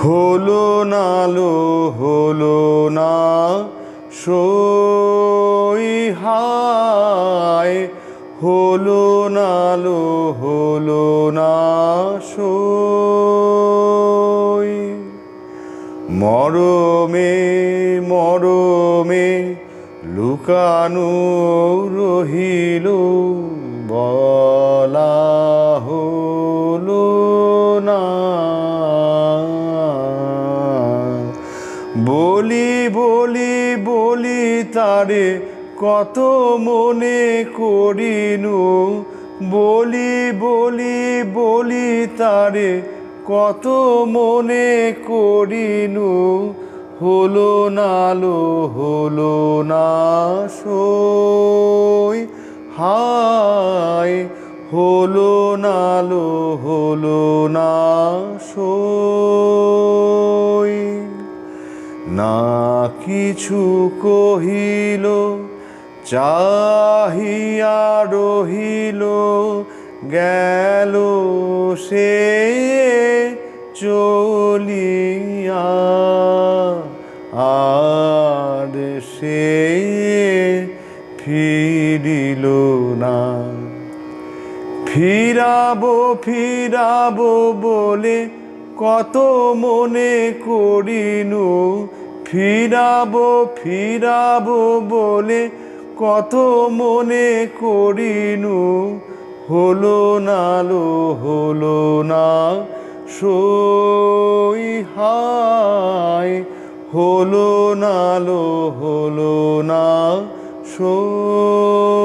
হলো না লো হলো না সই হায়, হলো না লো হলো না সই। মরমে মরমে লুকানো রহিল, বলা হলো না। বলি বলি বলি তারে কত মনে করিনু, বলি বলি বলি তারে কত মনে করিনু, হলো না লো হলো না সই হায়, হলো না লো হলো না সই। না কিছু কহিল চাহিয়া রহিল, গেল সে চলিয়া, আর সে ফিরিল না। ফিরাবো ফিরাবো বলে কত মনে করিনু, ফিরাবো ফিরাবো বলে কত মনে করিনু, হলো না লো হলো না সই হায়, হলো না লো হলো না সই।